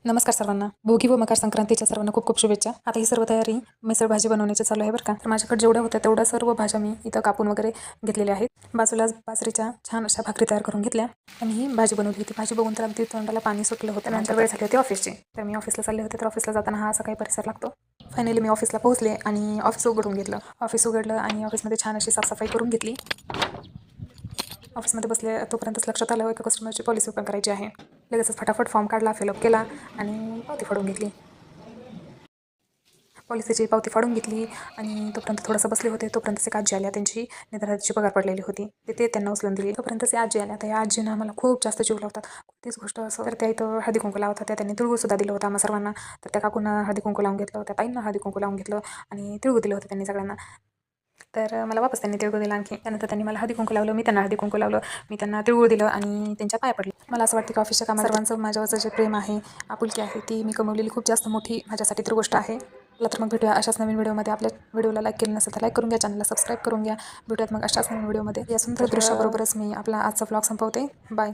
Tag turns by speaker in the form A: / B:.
A: नमस्कार सर्वांना. भोगी व मकर संक्रांतीच्या सर्वांना खूप खूप शुभेच्छा. आता ही सर्व तयारी मिसळ भाजी बनवण्याची चालू आहे बरं का. तर माझ्याकडे जेवढ्या होत्या तेवढ्या सर्व भाज्या मी इथं कापून वगैरे घेतलेल्या आहेत. बाजूलाच बाजरीच्या छान अशा भाकरी तयार करून घेतल्या आणि ही भाजी बनवली होती. भाजी बघून तर अगदी तोंडाला पाणी सुटलं होतं. नंतर वेळ झाली होती ऑफिसची. तर मी ऑफिसला चालले होते. तर ऑफिसला जाताना हा असा काही परिसर लागतो. फायनली मी ऑफिसला पोहोचले आणि ऑफिस उघडून घेतलं. ऑफिस उघडलं आणि ऑफिसमध्ये छान अशी साफसफाई करून घेतली. ऑफिसमध्ये बसले तोपर्यंतच लक्षात आलं एका कस्टमरची पॉलिसी ओपन करायची आहे. लगेचच फटाफट फॉर्म काढला, फिलअप केला आणि पावती फाडून घेतली. पॉलिसीची पावती फाडून घेतली आणि तोपर्यंत थोडंसं बसले होते. तोपर्यंत एक आजी आल्या, त्यांची निर्धाराची पगार पडलेली होती. ते त्यांना उचलून दिली. तोपर्यंत ते आजी आल्या. तर या आजीनं आम्हाला खूप जास्त जीव लावतात. कोणतीच गोष्ट असं तर त्या इथं हळदी कुंकू लावत होत्या. त्यांनी तिळगुळ सुद्धा दिलं होतं आम्हा सर्वांना. तर त्या काकूंना हळदी कुंकू लावून घेतलं, त्या ताईंना हळदी कुंकू लावून घेतलं आणि तिळगुळ दिलं होतं त्यांनी सगळ्यांना. तर मला वापस त्यांनी तिळगुळ दिला आणखी. त्यानंतर त्यांनी मला हळदी कुंकू लावलं, मी त्यांना हळदी कुंकू लावलं, मी त्यांना तिळगुळ दिलं आणि त्यांच्या पाया पडले. मला असं वाटतं की ऑफिसच्या कामात सर्वांचं माझ्यावरचं जे प्रेम आहे, आपुलकी आहे, ती मी कमवलेली खूप जास्त मोठी माझ्यासाठी तर गोष्ट आहे. चला तर मग भेटूया अशाच नवीन व्हिडिओमध्ये. आपल्या व्हिडिओला लाईक केलं नसेल तर लाईक करून घ्या, चॅनलला सबस्क्राईब करून घ्या. भेटूयात मग अशाच नवीन व्हिडिओमध्ये. या सुंदर दृश्याबरोबरच मी आपला आजचा व्लॉग संपवते. बाय.